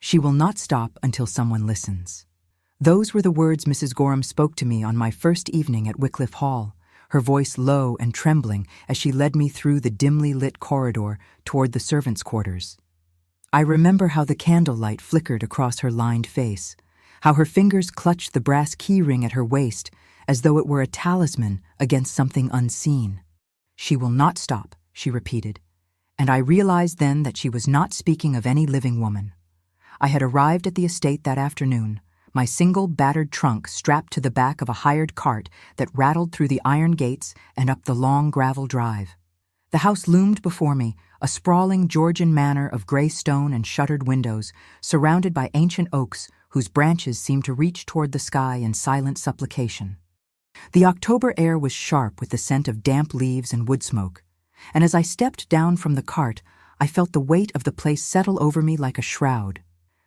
She will not stop until someone listens. Those were the words Mrs. Gorham spoke to me on my first evening at Wycliffe Hall, her voice low and trembling as she led me through the dimly lit corridor toward the servants' quarters. I remember how the candlelight flickered across her lined face, how her fingers clutched the brass key ring at her waist as though it were a talisman against something unseen. "She will not stop," she repeated, and I realized then that she was not speaking of any living woman. I had arrived at the estate that afternoon, my single battered trunk strapped to the back of a hired cart that rattled through the iron gates and up the long gravel drive. The house loomed before me, a sprawling Georgian manor of gray stone and shuttered windows, surrounded by ancient oaks whose branches seemed to reach toward the sky in silent supplication. The October air was sharp with the scent of damp leaves and wood smoke, and as I stepped down from the cart, I felt the weight of the place settle over me like a shroud.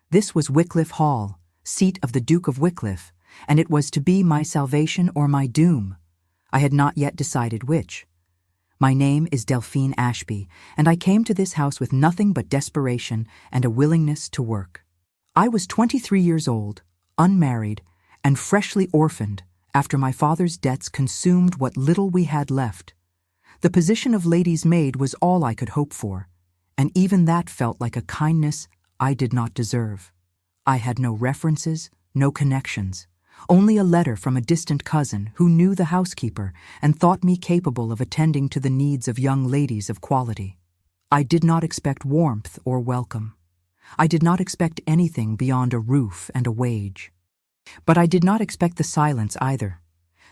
This was Wycliffe Hall, seat of the Duke of Wycliffe, and it was to be my salvation or my doom. I had not yet decided which. My name is Delphine Ashby, and I came to this house with nothing but desperation and a willingness to work. I was 23 years old, unmarried, and freshly orphaned after my father's debts consumed what little we had left. The position of lady's maid was all I could hope for, and even that felt like a kindness I did not deserve. I had no references, no connections, only a letter from a distant cousin who knew the housekeeper and thought me capable of attending to the needs of young ladies of quality. I did not expect warmth or welcome. I did not expect anything beyond a roof and a wage. But I did not expect the silence either.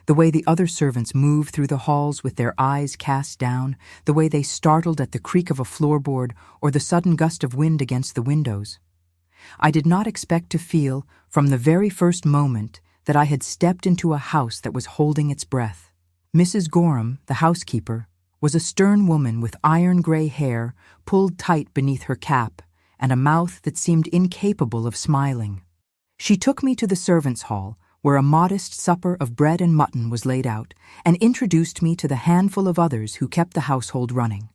The way the other servants moved through the halls with their eyes cast down, the way they startled at the creak of a floorboard or the sudden gust of wind against the windows. I did not expect to feel, from the very first moment, that I had stepped into a house that was holding its breath. Mrs. Gorham, the housekeeper, was a stern woman with iron-gray hair pulled tight beneath her cap and a mouth that seemed incapable of smiling. She took me to the servants' hall, where a modest supper of bread and mutton was laid out, and introduced me to the handful of others who kept the household running.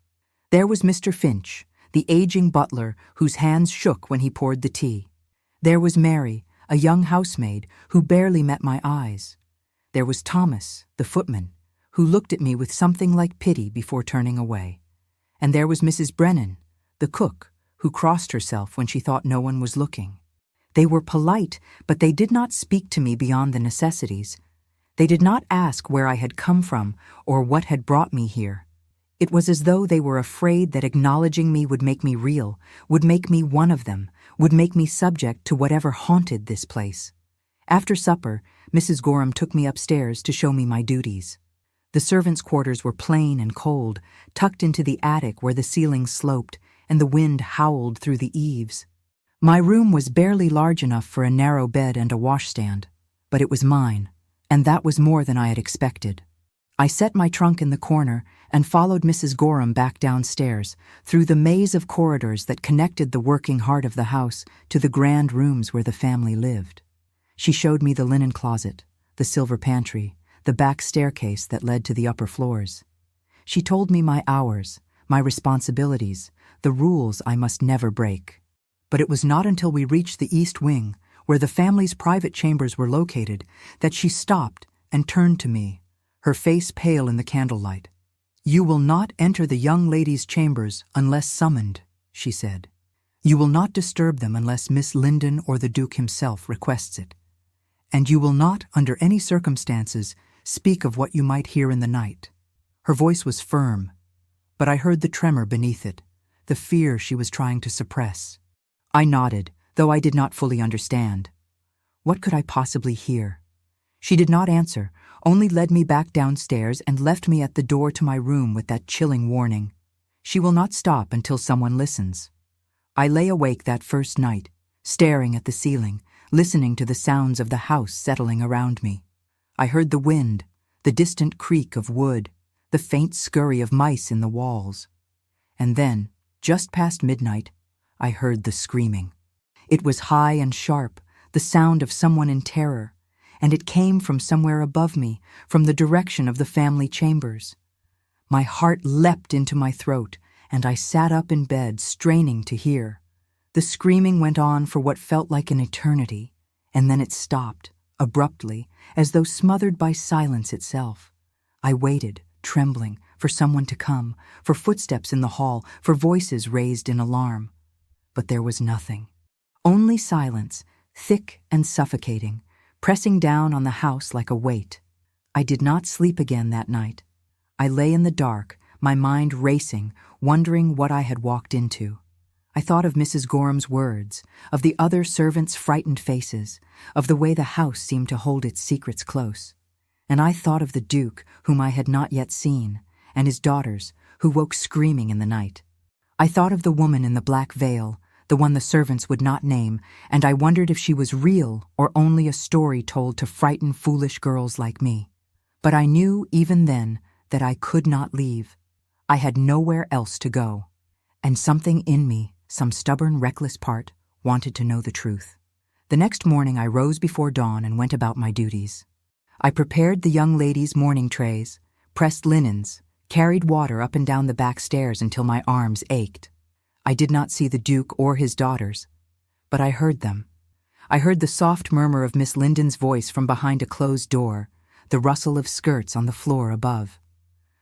There was Mr. Finch, the aging butler whose hands shook when he poured the tea. There was Mary, a young housemaid who barely met my eyes. There was Thomas, the footman, who looked at me with something like pity before turning away. And there was Mrs. Brennan, the cook, who crossed herself when she thought no one was looking. They were polite, but they did not speak to me beyond the necessities. They did not ask where I had come from or what had brought me here. It was as though they were afraid that acknowledging me would make me real, would make me one of them, would make me subject to whatever haunted this place. After supper, Mrs. Gorham took me upstairs to show me my duties. The servants' quarters were plain and cold, tucked into the attic where the ceiling sloped and the wind howled through the eaves. My room was barely large enough for a narrow bed and a washstand, but it was mine, and that was more than I had expected. I set my trunk in the corner and followed Mrs. Gorham back downstairs, through the maze of corridors that connected the working heart of the house to the grand rooms where the family lived. She showed me the linen closet, the silver pantry, the back staircase that led to the upper floors. She told me my hours, my responsibilities, the rules I must never break. But it was not until we reached the east wing, where the family's private chambers were located, that she stopped and turned to me, her face pale in the candlelight. "You will not enter the young ladies' chambers unless summoned," she said. "You will not disturb them unless Miss Linden or the Duke himself requests it. And you will not, under any circumstances, speak of what you might hear in the night." Her voice was firm, but I heard the tremor beneath it, the fear she was trying to suppress. I nodded, though I did not fully understand. What could I possibly hear? She did not answer, only led me back downstairs and left me at the door to my room with that chilling warning: "She will not stop until someone listens." I lay awake that first night, staring at the ceiling, listening to the sounds of the house settling around me. I heard the wind, the distant creak of wood, the faint scurry of mice in the walls. And then, just past midnight, I heard the screaming. It was high and sharp, the sound of someone in terror, and it came from somewhere above me, from the direction of the family chambers. My heart leapt into my throat, and I sat up in bed, straining to hear. The screaming went on for what felt like an eternity, and then it stopped, abruptly, as though smothered by silence itself. I waited, trembling, for someone to come, for footsteps in the hall, for voices raised in alarm. But there was nothing. Only silence, thick and suffocating, pressing down on the house like a weight. I did not sleep again that night. I lay in the dark, my mind racing, wondering what I had walked into. I thought of Mrs. Gorham's words, of the other servants' frightened faces, of the way the house seemed to hold its secrets close. And I thought of the Duke, whom I had not yet seen, and his daughters, who woke screaming in the night. I thought of the woman in the black veil, the one the servants would not name, and I wondered if she was real or only a story told to frighten foolish girls like me. But I knew, even then, that I could not leave. I had nowhere else to go. And something in me, some stubborn, reckless part, wanted to know the truth. The next morning I rose before dawn and went about my duties. I prepared the young ladies' morning trays, pressed linens, carried water up and down the back stairs until my arms ached. I did not see the Duke or his daughters, but I heard them. I heard the soft murmur of Miss Linden's voice from behind a closed door, the rustle of skirts on the floor above.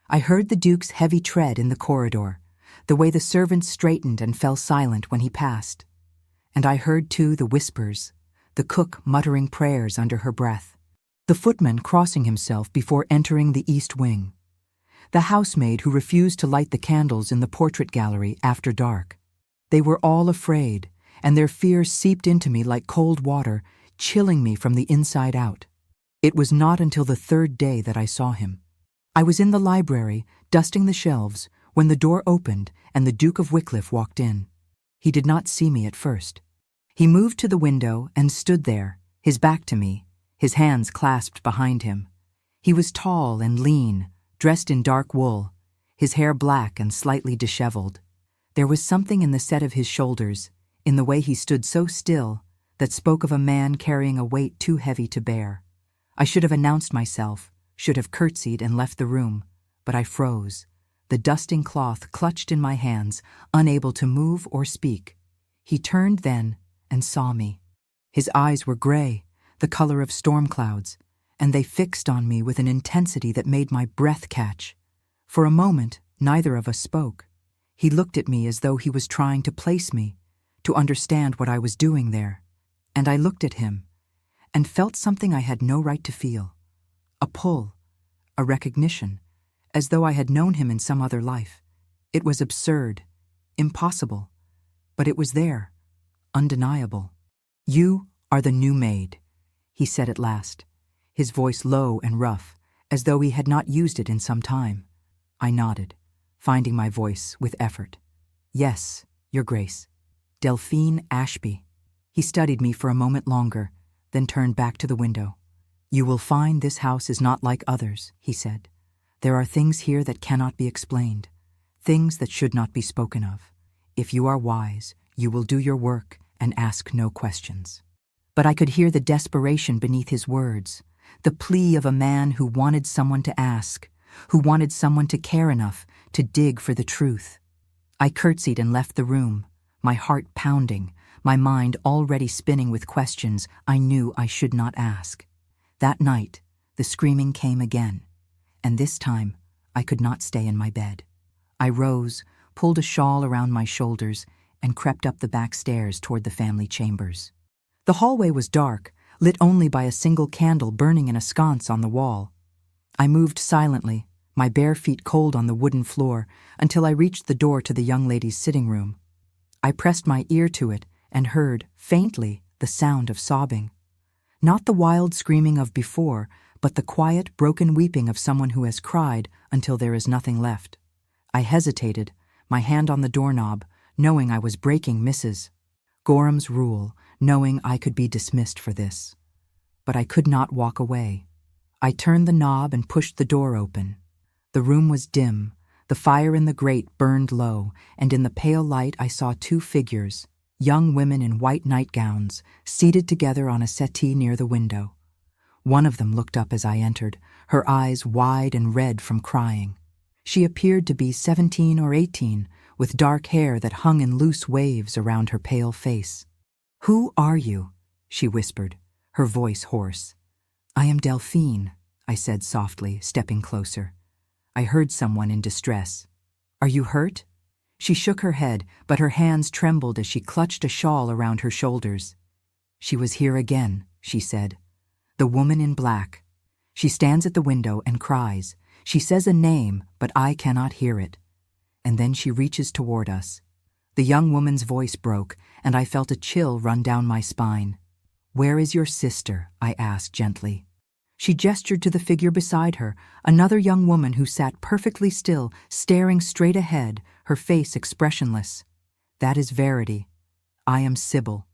I heard the Duke's heavy tread in the corridor, the way the servants straightened and fell silent when he passed. And I heard, too, the whispers, the cook muttering prayers under her breath, the footman crossing himself before entering the east wing, the housemaid who refused to light the candles in the portrait gallery after dark. They were all afraid, and their fears seeped into me like cold water, chilling me from the inside out. It was not until the third day that I saw him. I was in the library, dusting the shelves, when the door opened and the Duke of Wycliffe walked in. He did not see me at first. He moved to the window and stood there, his back to me, his hands clasped behind him. He was tall and lean, dressed in dark wool, his hair black and slightly disheveled. There was something in the set of his shoulders, in the way he stood so still, that spoke of a man carrying a weight too heavy to bear. I should have announced myself, should have curtsied and left the room, but I froze, the dusting cloth clutched in my hands, unable to move or speak. He turned then and saw me. His eyes were gray, the color of storm clouds, and they fixed on me with an intensity that made my breath catch. For a moment, neither of us spoke. He looked at me as though he was trying to place me, to understand what I was doing there. And I looked at him, and felt something I had no right to feel. A pull, a recognition, as though I had known him in some other life. It was absurd, impossible, but it was there, undeniable. "You are the new maid," he said at last, his voice low and rough, as though he had not used it in some time. I nodded, finding my voice with effort. "Yes, Your Grace. Delphine Ashby." He studied me for a moment longer, then turned back to the window. "You will find this house is not like others," he said. "There are things here that cannot be explained, things that should not be spoken of. If you are wise, you will do your work and ask no questions." But I could hear the desperation beneath his words, the plea of a man who wanted someone to ask, who wanted someone to care enough to dig for the truth. I curtsied and left the room, my heart pounding, my mind already spinning with questions I knew I should not ask. That night, the screaming came again, and this time I could not stay in my bed. I rose, pulled a shawl around my shoulders, and crept up the back stairs toward the family chambers. The hallway was dark, lit only by a single candle burning in a sconce on the wall. I moved silently, my bare feet cold on the wooden floor, until I reached the door to the young lady's sitting room. I pressed my ear to it and heard, faintly, the sound of sobbing. Not the wild screaming of before, but the quiet, broken weeping of someone who has cried until there is nothing left. I hesitated, my hand on the doorknob, knowing I was breaking Mrs. Gorham's rule, knowing I could be dismissed for this. But I could not walk away. I turned the knob and pushed the door open. The room was dim, the fire in the grate burned low, and in the pale light I saw two figures, young women in white nightgowns, seated together on a settee near the window. One of them looked up as I entered, her eyes wide and red from crying. She appeared to be 17 or 18, with dark hair that hung in loose waves around her pale face. "Who are you?" she whispered, her voice hoarse. "I am Delphine," I said softly, stepping closer. I heard someone in distress. "Are you hurt?" She shook her head, but her hands trembled as she clutched a shawl around her shoulders. "She was here again," she said. "The woman in black. She stands at the window and cries. She says a name, but I cannot hear it. And then she reaches toward us." The young woman's voice broke, and I felt a chill run down my spine. "Where is your sister?" I asked gently. She gestured to the figure beside her, another young woman who sat perfectly still, staring straight ahead, her face expressionless. "That is Verity. I am Sybil.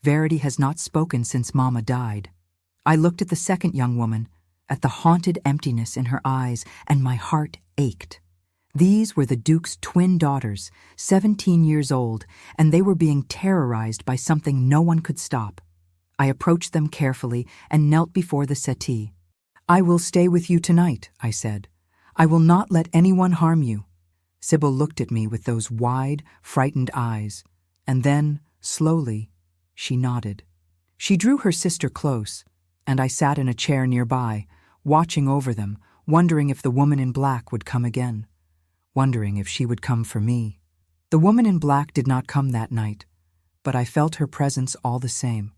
Verity has not spoken since Mama died." I looked at the second young woman, at the haunted emptiness in her eyes, and my heart ached. These were the Duke's twin daughters, 17 years old, and they were being terrorized by something no one could stop. I approached them carefully and knelt before the settee. "I will stay with you tonight," I said. "I will not let anyone harm you." Sybil looked at me with those wide, frightened eyes, and then, slowly, she nodded. She drew her sister close, and I sat in a chair nearby, watching over them, wondering if the woman in black would come again, wondering if she would come for me. The woman in black did not come that night, but I felt her presence all the same.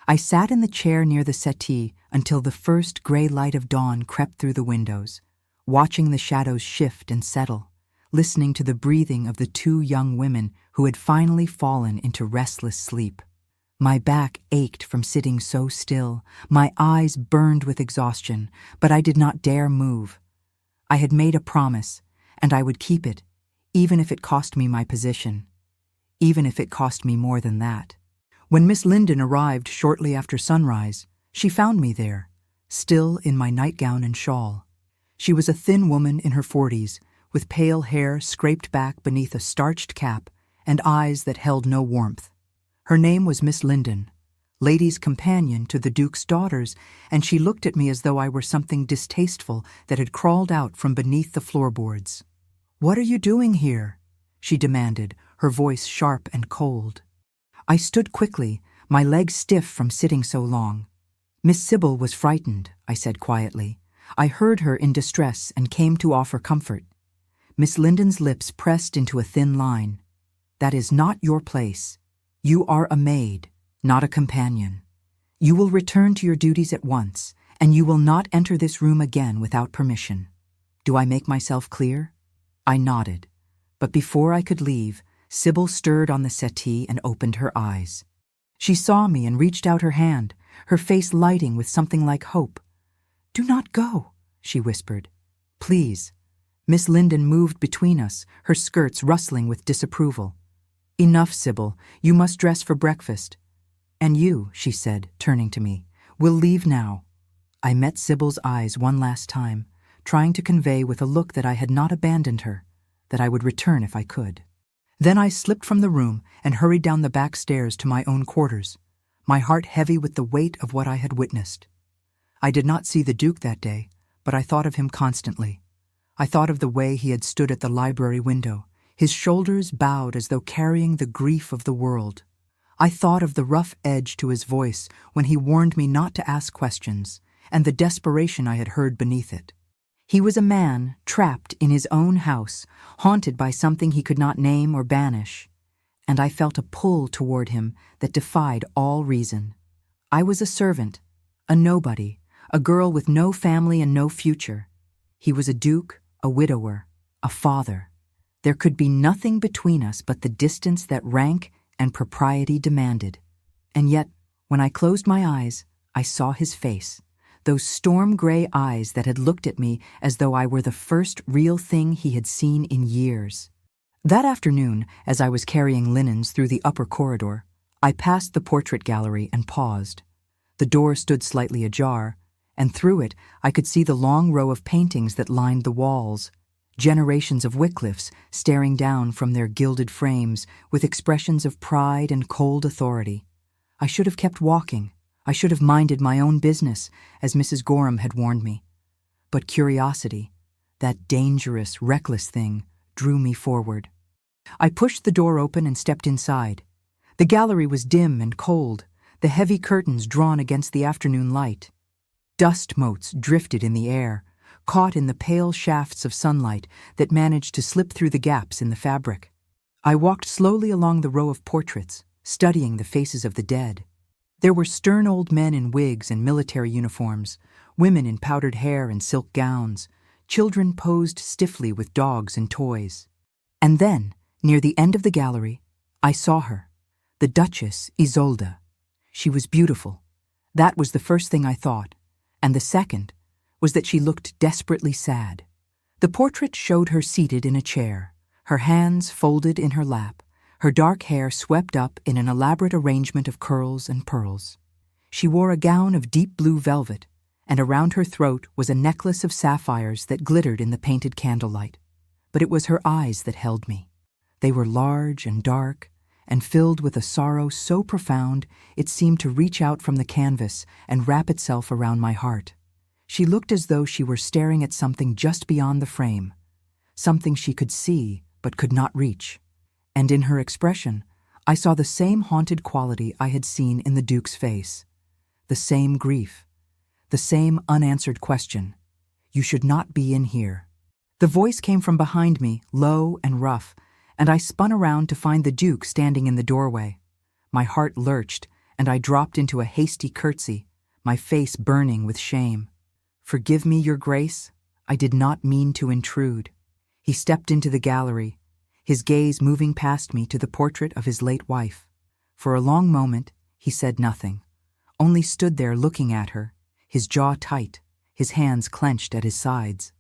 I sat in the chair near the settee until the first gray light of dawn crept through the windows, watching the shadows shift and settle, listening to the breathing of the two young women who had finally fallen into restless sleep. My back ached from sitting so still, my eyes burned with exhaustion, but I did not dare move. I had made a promise, and I would keep it, even if it cost me my position, even if it cost me more than that. When Miss Linden arrived shortly after sunrise, she found me there, still in my nightgown and shawl. She was a thin woman in her 40s, with pale hair scraped back beneath a starched cap and eyes that held no warmth. Her name was Miss Linden, lady's companion to the Duke's daughters, and she looked at me as though I were something distasteful that had crawled out from beneath the floorboards. "What are you doing here?" she demanded, her voice sharp and cold. I stood quickly, my legs stiff from sitting so long. "Miss Sybil was frightened," I said quietly. "I heard her in distress and came to offer comfort." Miss Linden's lips pressed into a thin line. "That is not your place. You are a maid, not a companion. You will return to your duties at once, and you will not enter this room again without permission. Do I make myself clear?" I nodded, but before I could leave, Sybil stirred on the settee and opened her eyes. She saw me and reached out her hand, her face lighting with something like hope. "Do not go," she whispered. "Please." Miss Linden moved between us, her skirts rustling with disapproval. "Enough, Sybil. You must dress for breakfast." "And you," she said, turning to me, "will leave now." I met Sybil's eyes one last time, trying to convey with a look that I had not abandoned her, that I would return if I could. Then I slipped from the room and hurried down the back stairs to my own quarters, my heart heavy with the weight of what I had witnessed. I did not see the Duke that day, but I thought of him constantly. I thought of the way he had stood at the library window, his shoulders bowed as though carrying the grief of the world. I thought of the rough edge to his voice when he warned me not to ask questions, and the desperation I had heard beneath it. He was a man trapped in his own house, haunted by something he could not name or banish, and I felt a pull toward him that defied all reason. I was a servant, a nobody, a girl with no family and no future. He was a duke, a widower, a father. There could be nothing between us but the distance that rank and propriety demanded. And yet, when I closed my eyes, I saw his face, those storm-gray eyes that had looked at me as though I were the first real thing he had seen in years. That afternoon, as I was carrying linens through the upper corridor, I passed the portrait gallery and paused. The door stood slightly ajar, and through it I could see the long row of paintings that lined the walls, generations of Wycliffes staring down from their gilded frames with expressions of pride and cold authority. I should have kept walking. I should have minded my own business, as Mrs. Gorham had warned me. But curiosity, that dangerous, reckless thing, drew me forward. I pushed the door open and stepped inside. The gallery was dim and cold, the heavy curtains drawn against the afternoon light. Dust motes drifted in the air, caught in the pale shafts of sunlight that managed to slip through the gaps in the fabric. I walked slowly along the row of portraits, studying the faces of the dead. There were stern old men in wigs and military uniforms, women in powdered hair and silk gowns, children posed stiffly with dogs and toys. And then, near the end of the gallery, I saw her, the Duchess Isolde. She was beautiful. That was the first thing I thought, and the second was that she looked desperately sad. The portrait showed her seated in a chair, her hands folded in her lap, her dark hair swept up in an elaborate arrangement of curls and pearls. She wore a gown of deep blue velvet, and around her throat was a necklace of sapphires that glittered in the painted candlelight. But it was her eyes that held me. They were large and dark, and filled with a sorrow so profound it seemed to reach out from the canvas and wrap itself around my heart. She looked as though she were staring at something just beyond the frame, something she could see but could not reach. And in her expression, I saw the same haunted quality I had seen in the Duke's face, the same grief, the same unanswered question. You should not be in here. The voice came from behind me, low and rough, and I spun around to find the Duke standing in the doorway. My heart lurched, and I dropped into a hasty curtsy, my face burning with shame. "Forgive me, Your Grace. I did not mean to intrude." He stepped into the gallery, his gaze moving past me to the portrait of his late wife. For a long moment, he said nothing, only stood there looking at her, his jaw tight, his hands clenched at his sides.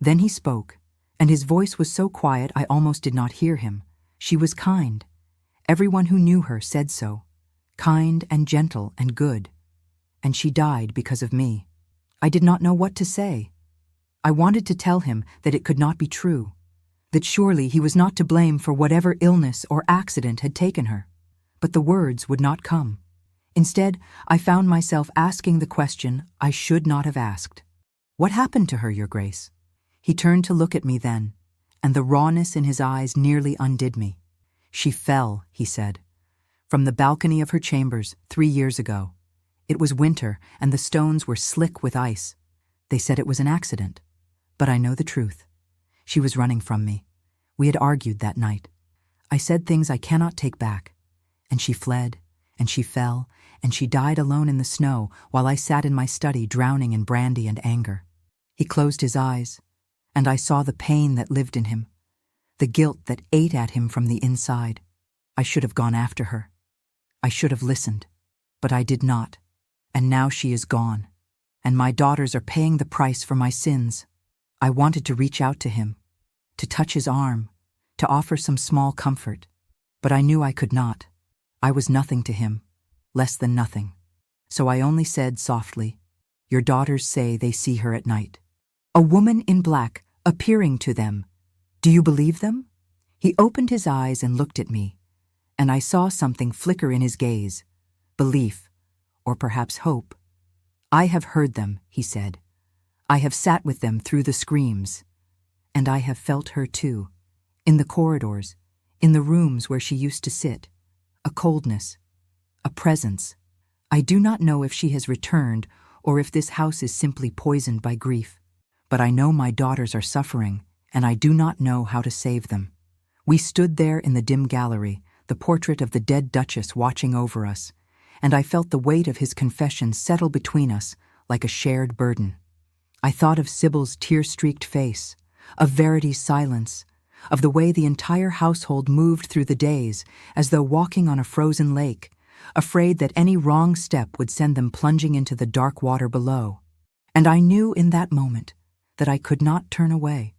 Then he spoke, and his voice was so quiet I almost did not hear him. She was kind. Everyone who knew her said so. Kind and gentle and good. And she died because of me. I did not know what to say. I wanted to tell him that it could not be true, that surely he was not to blame for whatever illness or accident had taken her. But the words would not come. Instead, I found myself asking the question I should not have asked. "What happened to her, Your Grace?" He turned to look at me then, and the rawness in his eyes nearly undid me. "She fell," he said, "from the balcony of her chambers 3 years ago. It was winter, and the stones were slick with ice. They said it was an accident. But I know the truth. She was running from me. We had argued that night. I said things I cannot take back. And she fled, and she fell, and she died alone in the snow while I sat in my study drowning in brandy and anger." He closed his eyes, and I saw the pain that lived in him, the guilt that ate at him from the inside. I should have gone after her. I should have listened, but I did not. And now she is gone, and my daughters are paying the price for my sins. I wanted to reach out to him, to touch his arm, to offer some small comfort, but I knew I could not. I was nothing to him, less than nothing. So I only said softly, "Your daughters say they see her at night. A woman in black appearing to them. Do you believe them?" He opened his eyes and looked at me, and I saw something flicker in his gaze, belief, or perhaps hope. "I have heard them," he said. "I have sat with them through the screams. And I have felt her too, in the corridors, in the rooms where she used to sit. A coldness, a presence. I do not know if she has returned or if this house is simply poisoned by grief. But I know my daughters are suffering, and I do not know how to save them." We stood there in the dim gallery, the portrait of the dead Duchess watching over us, and I felt the weight of his confession settle between us like a shared burden. I thought of Sybil's tear-streaked face, of Verity's silence, of the way the entire household moved through the days as though walking on a frozen lake, afraid that any wrong step would send them plunging into the dark water below. And I knew in that moment that I could not turn away.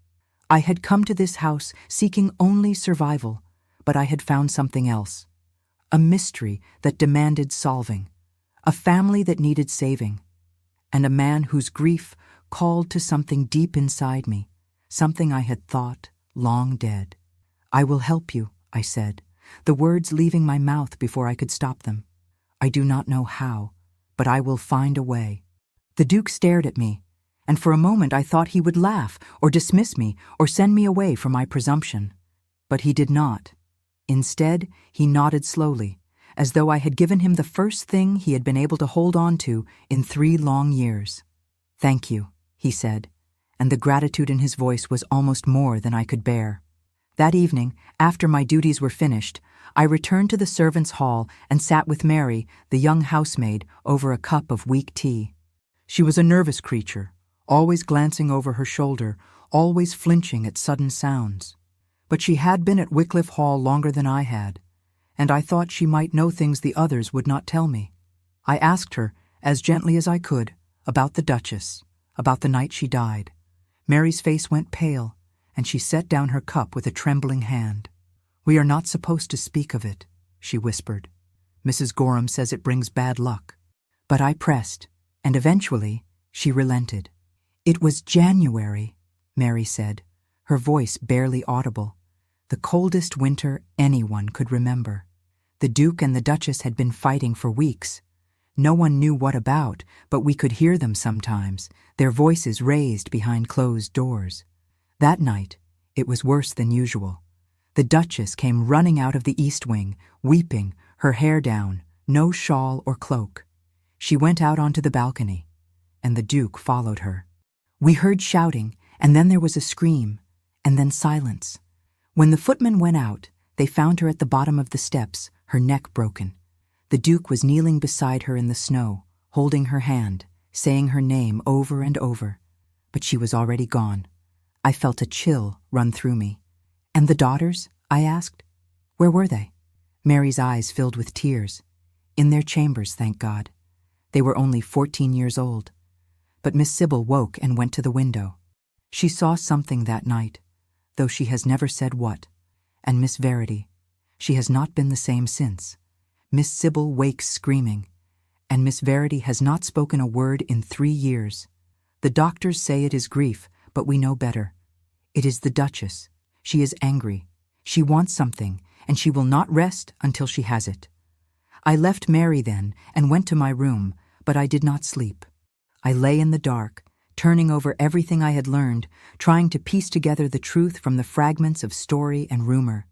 I had come to this house seeking only survival, but I had found something else. A mystery that demanded solving, a family that needed saving, and a man whose grief called to something deep inside me, something I had thought long dead. "I will help you," I said, the words leaving my mouth before I could stop them. "I do not know how, but I will find a way." The Duke stared at me, and for a moment I thought he would laugh or dismiss me or send me away for my presumption. But he did not. Instead, he nodded slowly, as though I had given him the first thing he had been able to hold on to in 3 long years. "Thank you," he said, and the gratitude in his voice was almost more than I could bear. That evening, after my duties were finished, I returned to the servants' hall and sat with Mary, the young housemaid, over a cup of weak tea. She was a nervous creature, always glancing over her shoulder, always flinching at sudden sounds. But she had been at Wycliffe Hall longer than I had, and I thought she might know things the others would not tell me. I asked her, as gently as I could, about the Duchess, about the night she died. Mary's face went pale, and she set down her cup with a trembling hand. "We are not supposed to speak of it," she whispered. "Mrs. Gorham says it brings bad luck." But I pressed, and eventually she relented. "It was January," Mary said, her voice barely audible. "The coldest winter anyone could remember. The Duke and the Duchess had been fighting for weeks. No one knew what about, but we could hear them sometimes, their voices raised behind closed doors. That night, it was worse than usual. The Duchess came running out of the East Wing, weeping, her hair down, no shawl or cloak. She went out onto the balcony, and the Duke followed her. We heard shouting, and then there was a scream, and then silence. When the footmen went out, they found her at the bottom of the steps, her neck broken. The Duke was kneeling beside her in the snow, holding her hand, saying her name over and over. But she was already gone. I felt a chill run through me. "And the daughters?" I asked. "Where were they?" Mary's eyes filled with tears. "In their chambers, thank God. They were only 14 years old." But Miss Sybil woke and went to the window. She saw something that night, though she has never said what. And Miss Verity, she has not been the same since. Miss Sybil wakes screaming, and Miss Verity has not spoken a word in 3 years. The doctors say it is grief, but we know better. It is the Duchess. She is angry. She wants something, and she will not rest until she has it. I left Mary then and went to my room, but I did not sleep. I lay in the dark, turning over everything I had learned, trying to piece together the truth from the fragments of story and rumor.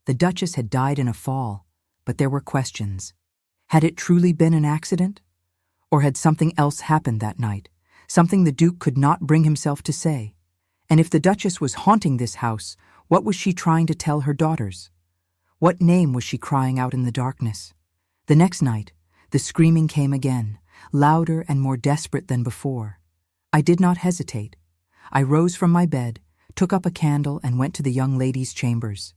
The Duchess had died in a fall, but there were questions. Had it truly been an accident? Or had something else happened that night, something the Duke could not bring himself to say? And if the Duchess was haunting this house, what was she trying to tell her daughters? What name was she crying out in the darkness? The next night, the screaming came again, louder and more desperate than before. I did not hesitate. I rose from my bed, took up a candle, and went to the young ladies' chambers.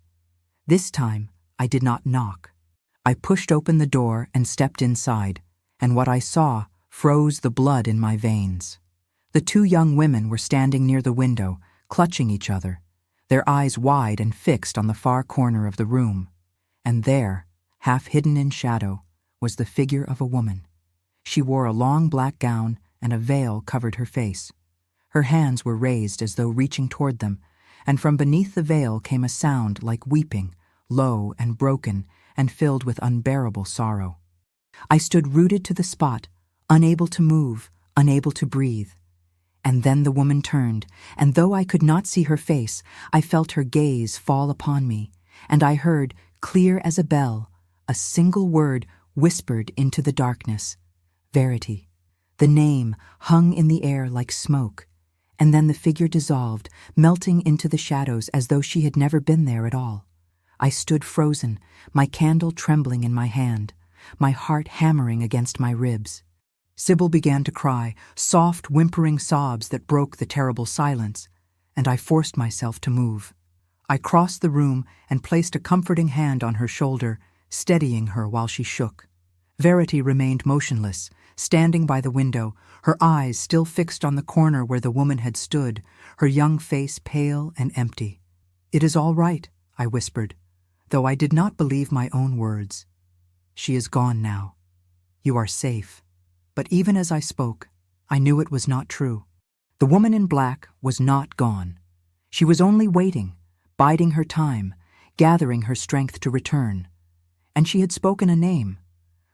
This time, I did not knock. I pushed open the door and stepped inside, and what I saw froze the blood in my veins. The 2 young women were standing near the window, clutching each other, their eyes wide and fixed on the far corner of the room. And there, half hidden in shadow, was the figure of a woman. She wore a long black gown, and a veil covered her face. Her hands were raised as though reaching toward them, and from beneath the veil came a sound like weeping, low and broken, and filled with unbearable sorrow. I stood rooted to the spot, unable to move, unable to breathe. And then the woman turned, and though I could not see her face, I felt her gaze fall upon me, and I heard, clear as a bell, a single word whispered into the darkness: Verity. The name hung in the air like smoke, and then the figure dissolved, melting into the shadows as though she had never been there at all. I stood frozen, my candle trembling in my hand, my heart hammering against my ribs. Sybil began to cry, soft, whimpering sobs that broke the terrible silence, and I forced myself to move. I crossed the room and placed a comforting hand on her shoulder, steadying her while she shook. Verity remained motionless, standing by the window, her eyes still fixed on the corner where the woman had stood, her young face pale and empty. "It is all right," I whispered, though I did not believe my own words. "She is gone now. You are safe." But even as I spoke, I knew it was not true. The woman in black was not gone. She was only waiting, biding her time, gathering her strength to return. And she had spoken a name.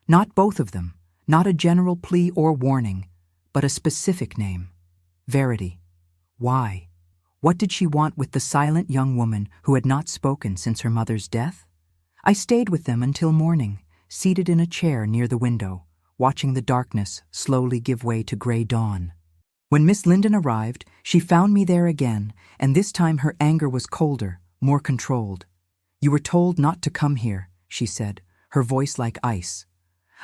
Not both of them, not a general plea or warning, but a specific name. Verity. Why? What did she want with the silent young woman who had not spoken since her mother's death? I stayed with them until morning, seated in a chair near the window, watching the darkness slowly give way to gray dawn. When Miss Linden arrived, she found me there again, and this time her anger was colder, more controlled. "You were told not to come here," she said, her voice like ice.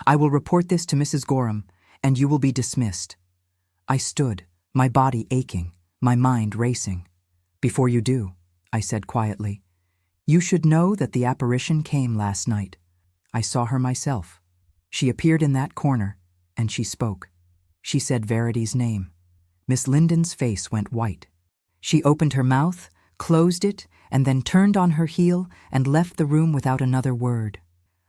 "I will report this to Mrs. Gorham, and you will be dismissed." I stood, my body aching, my mind racing. "Before you do," I said quietly, "you should know that the apparition came last night. I saw her myself. She appeared in that corner, and she spoke. She said Verity's name." Miss Linden's face went white. She opened her mouth, closed it, and then turned on her heel and left the room without another word.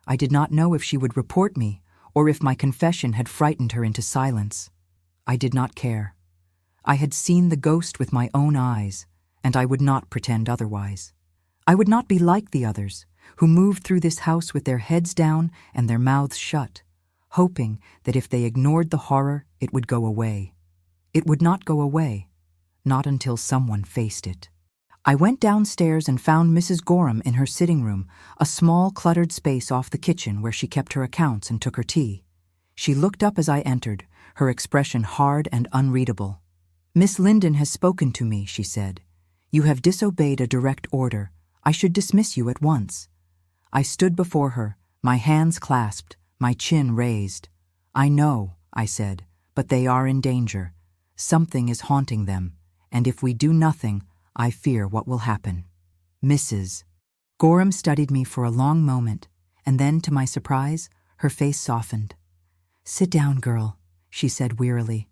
I did not know if she would report me or if my confession had frightened her into silence. I did not care. I had seen the ghost with my own eyes, and I would not pretend otherwise. I would not be like the others, who moved through this house with their heads down and their mouths shut, hoping that if they ignored the horror, it would go away. It would not go away, not until someone faced it. I went downstairs and found Mrs. Gorham in her sitting room, a small cluttered space off the kitchen where she kept her accounts and took her tea. She looked up as I entered, her expression hard and unreadable. "Miss Linden has spoken to me," she said. "You have disobeyed a direct order. I should dismiss you at once." I stood before her, my hands clasped, my chin raised. "I know," I said, "but they are in danger. Something is haunting them, and if we do nothing, I fear what will happen." "Mrs." Gorham studied me for a long moment, and then, to my surprise, her face softened. "Sit down, girl," she said wearily.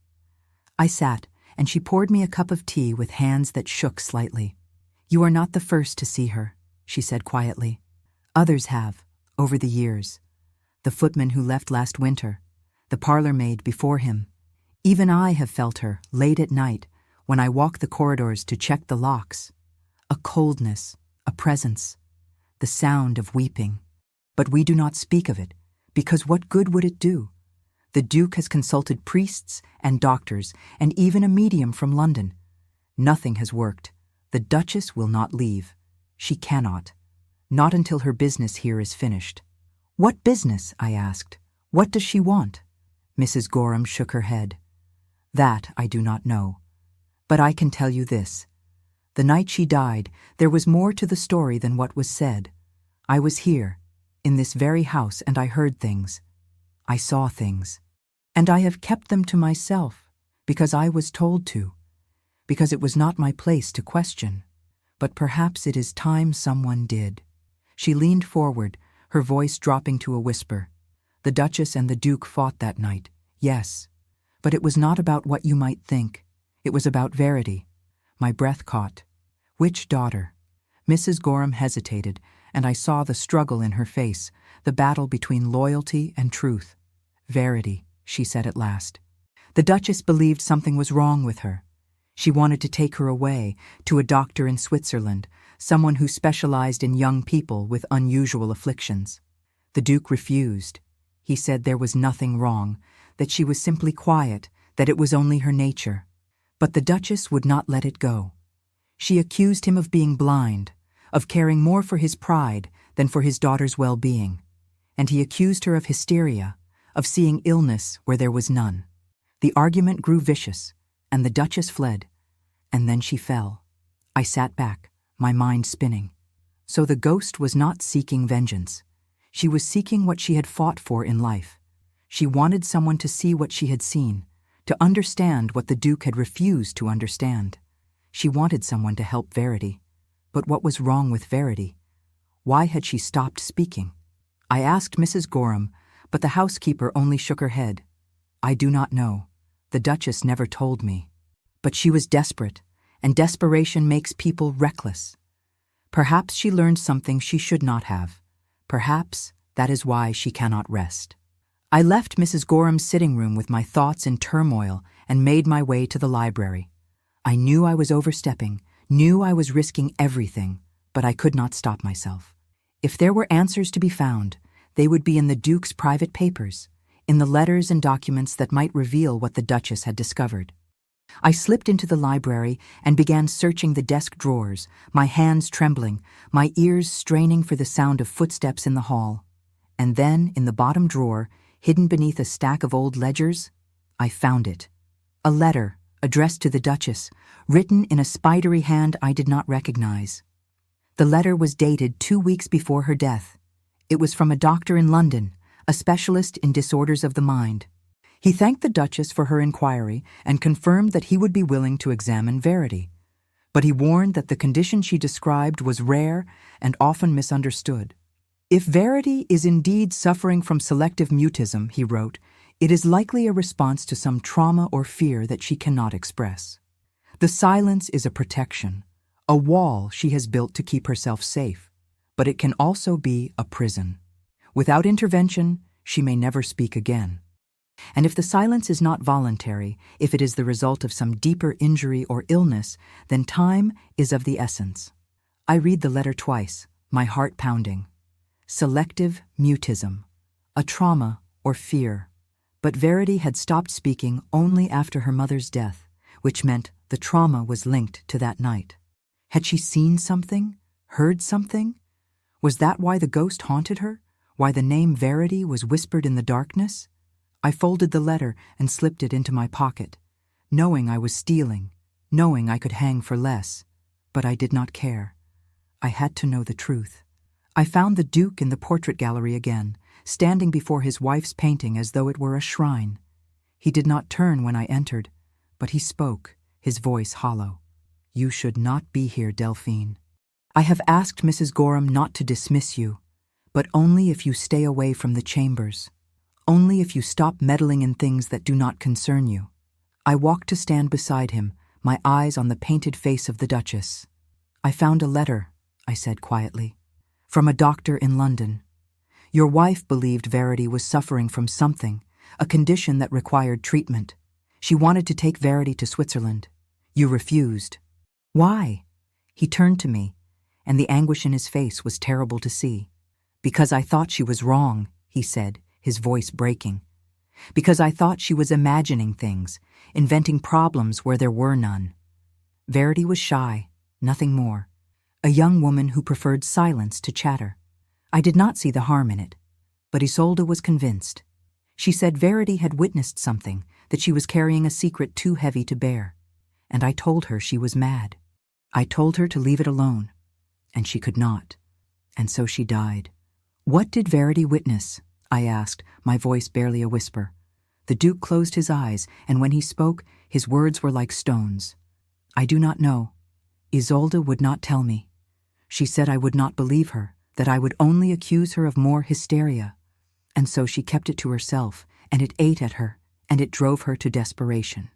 I sat, and she poured me a cup of tea with hands that shook slightly. "You are not the first to see her," she said quietly. "Others have, over the years. The footman who left last winter, the parlor maid before him. Even I have felt her, late at night, when I walk the corridors to check the locks. A coldness, a presence, the sound of weeping. But we do not speak of it, because what good would it do? The Duke has consulted priests and doctors, and even a medium from London. Nothing has worked. The Duchess will not leave. She cannot. Not until her business here is finished." "What business?" I asked. "What does she want?" Mrs. Gorham shook her head. "That I do not know. But I can tell you this. The night she died, there was more to the story than what was said. I was here, in this very house, and I heard things. I saw things. And I have kept them to myself, because I was told to, because it was not my place to question. But perhaps it is time someone did." She leaned forward, her voice dropping to a whisper. "The Duchess and the Duke fought that night, yes. But it was not about what you might think. It was about Verity." My breath caught. "Which daughter?" Mrs. Gorham hesitated, and I saw the struggle in her face, the battle between loyalty and truth. "Verity," she said at last. "The Duchess believed something was wrong with her. She wanted to take her away, to a doctor in Switzerland, someone who specialized in young people with unusual afflictions. The Duke refused. He said there was nothing wrong, that she was simply quiet, that it was only her nature. But the Duchess would not let it go. She accused him of being blind, of caring more for his pride than for his daughter's well-being. And he accused her of hysteria, of seeing illness where there was none. The argument grew vicious, and the Duchess fled, and then she fell. I sat back, my mind spinning. So the ghost was not seeking vengeance. She was seeking what she had fought for in life. She wanted someone to see what she had seen, to understand what the Duke had refused to understand. She wanted someone to help Verity. But what was wrong with Verity? Why had she stopped speaking? I asked Mrs. Gorham, but the housekeeper only shook her head. "I do not know. The Duchess never told me." But she was desperate, and desperation makes people reckless. Perhaps she learned something she should not have. Perhaps that is why she cannot rest. I left Mrs. Gorham's sitting room with my thoughts in turmoil and made my way to the library. I knew I was overstepping, knew I was risking everything, but I could not stop myself. If there were answers to be found, they would be in the Duke's private papers, in the letters and documents that might reveal what the Duchess had discovered. I slipped into the library and began searching the desk drawers, my hands trembling, my ears straining for the sound of footsteps in the hall. And then, in the bottom drawer, hidden beneath a stack of old ledgers, I found it. A letter, addressed to the Duchess, written in a spidery hand I did not recognize. The letter was dated 2 weeks before her death. It was from a doctor in London, a specialist in disorders of the mind. He thanked the Duchess for her inquiry and confirmed that he would be willing to examine Verity. But he warned that the condition she described was rare and often misunderstood. If Verity is indeed suffering from selective mutism, he wrote, it is likely a response to some trauma or fear that she cannot express. The silence is a protection, a wall she has built to keep herself safe, but it can also be a prison. Without intervention, she may never speak again. And if the silence is not voluntary, if it is the result of some deeper injury or illness, then time is of the essence. I read the letter twice, my heart pounding. Selective mutism, a trauma or fear. But Verity had stopped speaking only after her mother's death, which meant the trauma was linked to that night. Had she seen something? Heard something? Was that why the ghost haunted her? Why the name Verity was whispered in the darkness? I folded the letter and slipped it into my pocket, knowing I was stealing, knowing I could hang for less. But I did not care. I had to know the truth. I found the Duke in the portrait gallery again, standing before his wife's painting as though it were a shrine. He did not turn when I entered, but he spoke, his voice hollow. You should not be here, Delphine. I have asked Mrs. Gorham not to dismiss you, but only if you stay away from the chambers. Only if you stop meddling in things that do not concern you. I walked to stand beside him, my eyes on the painted face of the Duchess. I found a letter, I said quietly, from a doctor in London. Your wife believed Verity was suffering from something, a condition that required treatment. She wanted to take Verity to Switzerland. You refused. Why? He turned to me, and the anguish in his face was terrible to see. Because I thought she was wrong, he said, his voice breaking. Because I thought she was imagining things, inventing problems where there were none. Verity was shy, nothing more. A young woman who preferred silence to chatter. I did not see the harm in it, but Isolde was convinced. She said Verity had witnessed something, that she was carrying a secret too heavy to bear. And I told her she was mad. I told her to leave it alone, and she could not. And so she died. What did Verity witness? I asked, my voice barely a whisper. The Duke closed his eyes, and when he spoke, his words were like stones. I do not know. Isolde would not tell me. She said I would not believe her, that I would only accuse her of more hysteria. And so she kept it to herself, and it ate at her, and it drove her to desperation.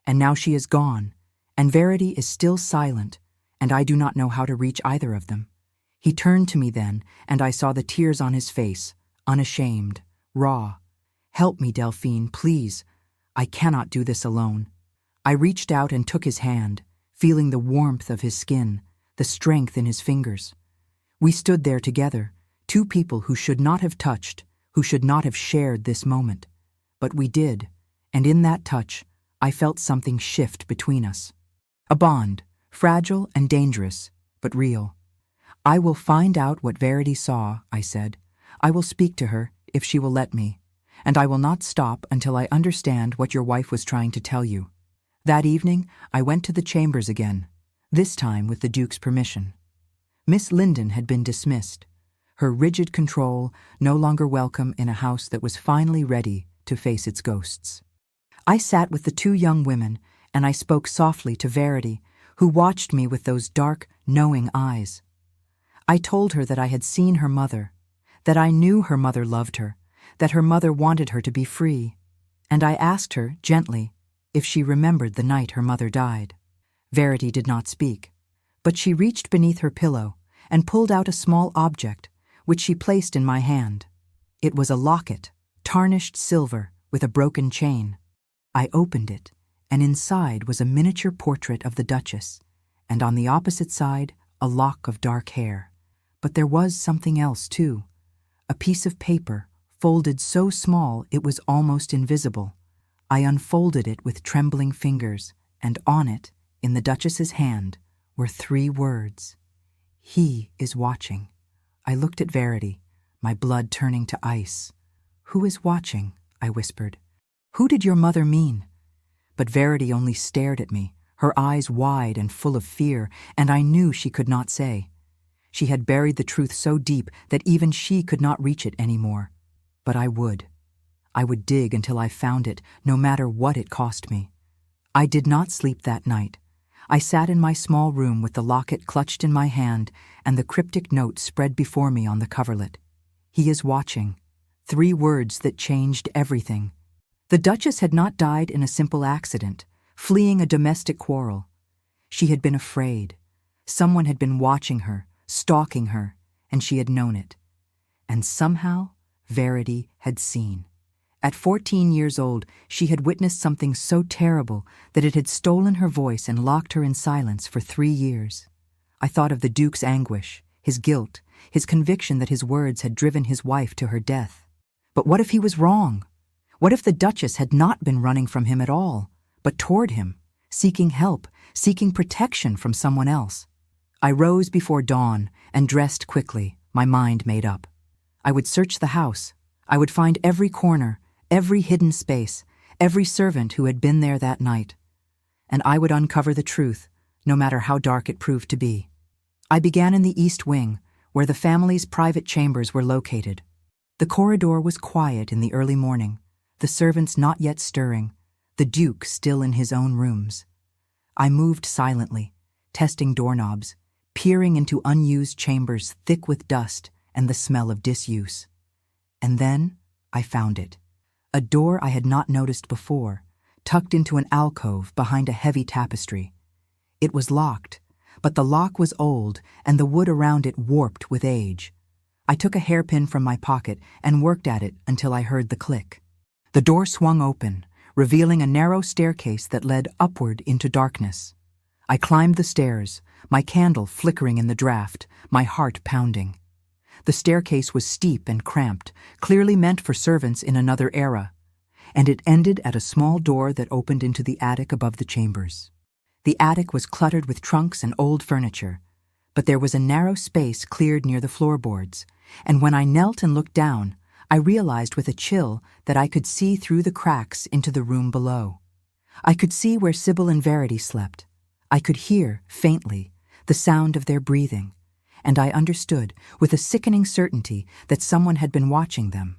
And now she is gone, and Verity is still silent, and I do not know how to reach either of them. He turned to me then, and I saw the tears on his face, unashamed, raw. Help me, Delphine, please. I cannot do this alone. I reached out and took his hand, feeling the warmth of his skin, the strength in his fingers. We stood there together, two people who should not have touched, who should not have shared this moment. But we did, and in that touch, I felt something shift between us. A bond, fragile and dangerous, but real. I will find out what Verity saw, I said. I will speak to her, if she will let me, and I will not stop until I understand what your wife was trying to tell you. That evening, I went to the chambers again, this time with the Duke's permission. Miss Linden had been dismissed, her rigid control no longer welcome in a house that was finally ready to face its ghosts. I sat with the two young women, and I spoke softly to Verity, who watched me with those dark, knowing eyes. I told her that I had seen her mother, that I knew her mother loved her, that her mother wanted her to be free, and I asked her, gently, if she remembered the night her mother died. Verity did not speak, but she reached beneath her pillow and pulled out a small object, which she placed in my hand. It was a locket, tarnished silver, with a broken chain. I opened it, and inside was a miniature portrait of the Duchess, and on the opposite side, a lock of dark hair. But there was something else, too. A piece of paper, folded so small it was almost invisible. I unfolded it with trembling fingers, and on it, in the Duchess's hand, were 3 words. "He is watching." I looked at Verity, my blood turning to ice. "Who is watching?" I whispered. "Who did your mother mean?" But Verity only stared at me, her eyes wide and full of fear, and I knew she could not say. She had buried the truth so deep that even she could not reach it anymore. But I would. I would dig until I found it, no matter what it cost me. I did not sleep that night. I sat in my small room with the locket clutched in my hand and the cryptic note spread before me on the coverlet. "He is watching." 3 words that changed everything. The Duchess had not died in a simple accident, fleeing a domestic quarrel. She had been afraid. Someone had been watching her, stalking her, and she had known it. And somehow, Verity had seen. At 14 years old, she had witnessed something so terrible that it had stolen her voice and locked her in silence for 3 years. I thought of the Duke's anguish, his guilt, his conviction that his words had driven his wife to her death. But what if he was wrong? What if the Duchess had not been running from him at all, but toward him, seeking help, seeking protection from someone else? I rose before dawn and dressed quickly, my mind made up. I would search the house. I would find every corner, every hidden space, every servant who had been there that night. And I would uncover the truth, no matter how dark it proved to be. I began in the East Wing, where the family's private chambers were located. The corridor was quiet in the early morning, the servants not yet stirring, the Duke still in his own rooms. I moved silently, testing doorknobs, peering into unused chambers thick with dust and the smell of disuse. And then I found it. A door I had not noticed before, tucked into an alcove behind a heavy tapestry. It was locked, but the lock was old and the wood around it warped with age. I took a hairpin from my pocket and worked at it until I heard the click. The door swung open, revealing a narrow staircase that led upward into darkness. I climbed the stairs, my candle flickering in the draught, my heart pounding. The staircase was steep and cramped, clearly meant for servants in another era, and it ended at a small door that opened into the attic above the chambers. The attic was cluttered with trunks and old furniture, but there was a narrow space cleared near the floorboards, and when I knelt and looked down, I realized with a chill that I could see through the cracks into the room below. I could see where Sybil and Verity slept. I could hear, faintly, the sound of their breathing, and I understood, with a sickening certainty, that someone had been watching them.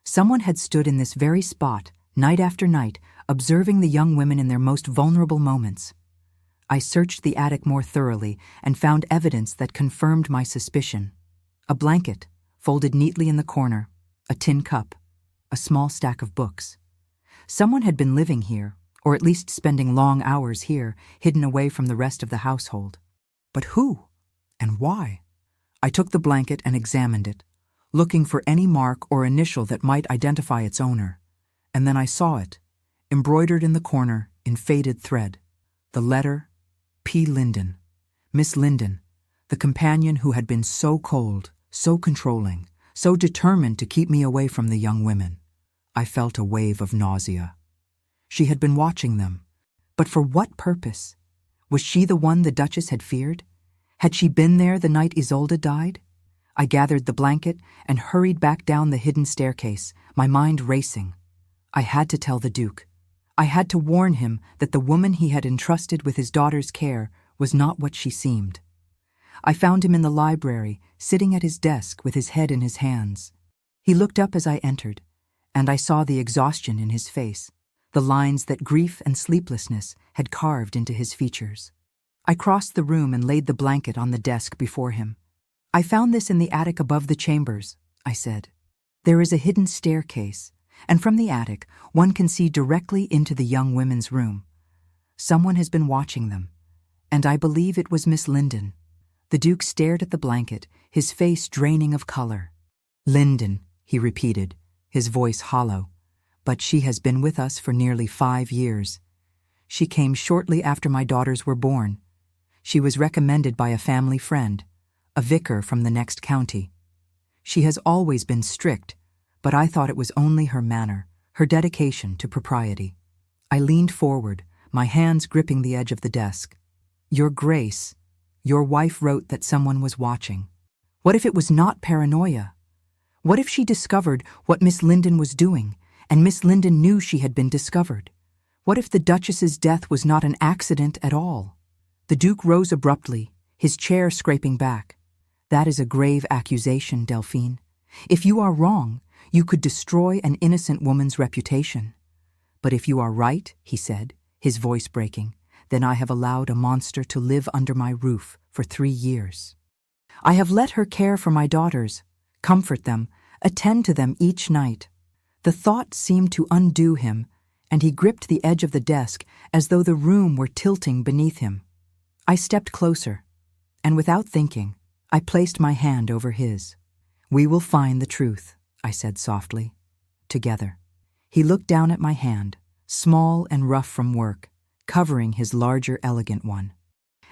Someone had stood in this very spot, night after night, observing the young women in their most vulnerable moments. I searched the attic more thoroughly and found evidence that confirmed my suspicion. A blanket, folded neatly in the corner, a tin cup, a small stack of books. Someone had been living here, or at least spending long hours here, hidden away from the rest of the household. But who? And why? I took the blanket and examined it, looking for any mark or initial that might identify its owner. And then I saw it, embroidered in the corner in faded thread. The letter, P. Linden. Miss Linden, the companion who had been so cold, so controlling, so determined to keep me away from the young women. I felt a wave of nausea. She had been watching them. But for what purpose? Was she the one the Duchess had feared? Had she been there the night Isolde died? I gathered the blanket and hurried back down the hidden staircase, my mind racing. I had to tell the Duke. I had to warn him that the woman he had entrusted with his daughter's care was not what she seemed. I found him in the library, sitting at his desk with his head in his hands. He looked up as I entered, and I saw the exhaustion in his face, the lines that grief and sleeplessness had carved into his features. I crossed the room and laid the blanket on the desk before him. "I found this in the attic above the chambers," I said. "There is a hidden staircase, and from the attic one can see directly into the young women's room. Someone has been watching them, and I believe it was Miss Linden." The Duke stared at the blanket, his face draining of color. "Linden," he repeated, his voice hollow. "But she has been with us for nearly 5 years. She came shortly after my daughters were born. She was recommended by a family friend, a vicar from the next county. She has always been strict, but I thought it was only her manner, her dedication to propriety." I leaned forward, my hands gripping the edge of the desk. "Your Grace, your wife wrote that someone was watching. What if it was not paranoia? What if she discovered what Miss Linden was doing, and Miss Linden knew she had been discovered? What if the Duchess's death was not an accident at all?" The Duke rose abruptly, his chair scraping back. "That is a grave accusation, Delphine. If you are wrong, you could destroy an innocent woman's reputation. But if you are right," he said, his voice breaking, "then I have allowed a monster to live under my roof for 3 years. I have let her care for my daughters, comfort them, attend to them each night." The thought seemed to undo him, and he gripped the edge of the desk as though the room were tilting beneath him. I stepped closer, and without thinking, I placed my hand over his. "We will find the truth," I said softly. "Together." He looked down at my hand, small and rough from work, covering his larger, elegant one.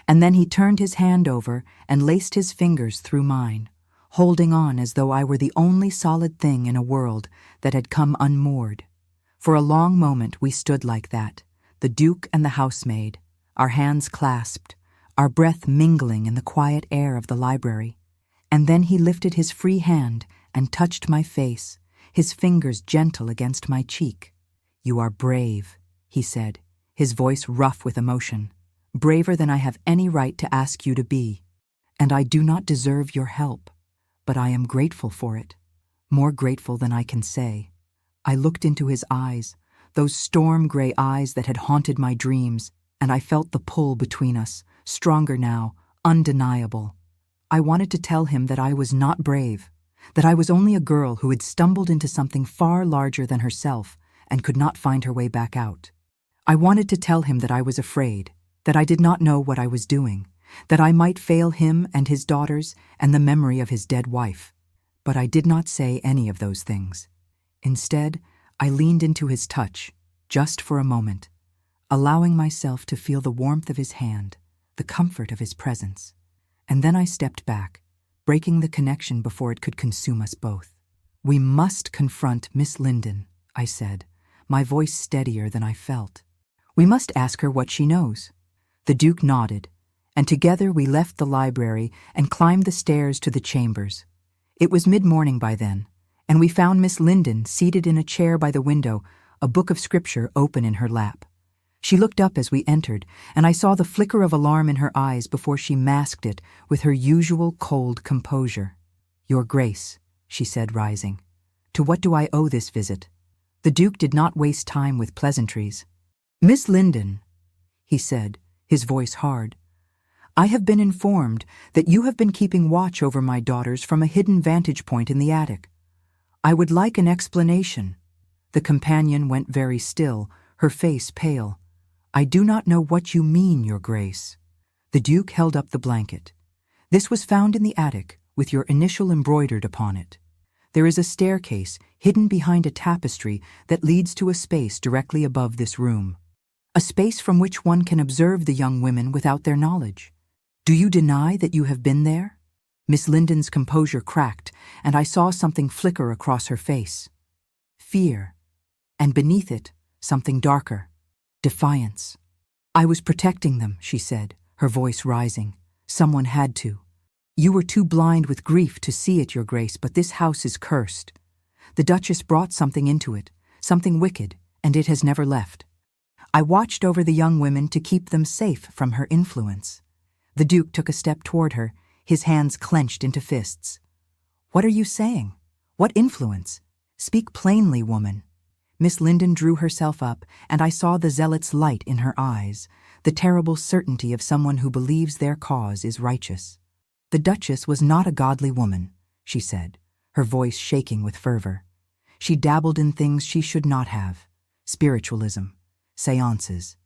And then he turned his hand over and laced his fingers through mine, holding on as though I were the only solid thing in a world that had come unmoored. For a long moment we stood like that, the Duke and the housemaid, our hands clasped, our breath mingling in the quiet air of the library. And then he lifted his free hand and touched my face, his fingers gentle against my cheek. "You are brave," he said, his voice rough with emotion, "braver than I have any right to ask you to be. And I do not deserve your help, but I am grateful for it, more grateful than I can say." I looked into his eyes, those storm-gray eyes that had haunted my dreams, and I felt the pull between us, stronger now, undeniable. I wanted to tell him that I was not brave, that I was only a girl who had stumbled into something far larger than herself and could not find her way back out. I wanted to tell him that I was afraid, that I did not know what I was doing, that I might fail him and his daughters and the memory of his dead wife. But I did not say any of those things. Instead, I leaned into his touch, just for a moment, allowing myself to feel the warmth of his hand, the comfort of his presence. And then I stepped back, breaking the connection before it could consume us both. "We must confront Miss Linden," I said, my voice steadier than I felt. "We must ask her what she knows." The Duke nodded, and together we left the library and climbed the stairs to the chambers. It was mid-morning by then, and we found Miss Linden seated in a chair by the window, a book of scripture open in her lap. She looked up as we entered, and I saw the flicker of alarm in her eyes before she masked it with her usual cold composure. "Your Grace," she said, rising. "To what do I owe this visit?" The Duke did not waste time with pleasantries. "Miss Linden," he said, his voice hard, "I have been informed that you have been keeping watch over my daughters from a hidden vantage point in the attic. I would like an explanation." The companion went very still, her face pale. "I do not know what you mean, Your Grace." The Duke held up the blanket. "This was found in the attic, with your initial embroidered upon it. There is a staircase hidden behind a tapestry that leads to a space directly above this room. A space from which one can observe the young women without their knowledge. Do you deny that you have been there?" Miss Linden's composure cracked, and I saw something flicker across her face. Fear. And beneath it, something darker. Defiance. "I was protecting them," she said, her voice rising. "Someone had to. You were too blind with grief to see it, Your Grace, but this house is cursed. The Duchess brought something into it, something wicked, and it has never left. I watched over the young women to keep them safe from her influence." The Duke took a step toward her, his hands clenched into fists. "What are you saying? What influence? Speak plainly, woman." Miss Linden drew herself up, and I saw the zealot's light in her eyes, the terrible certainty of someone who believes their cause is righteous. "The Duchess was not a godly woman," she said, her voice shaking with fervor. "She dabbled in things she should not have. Spiritualism, seances.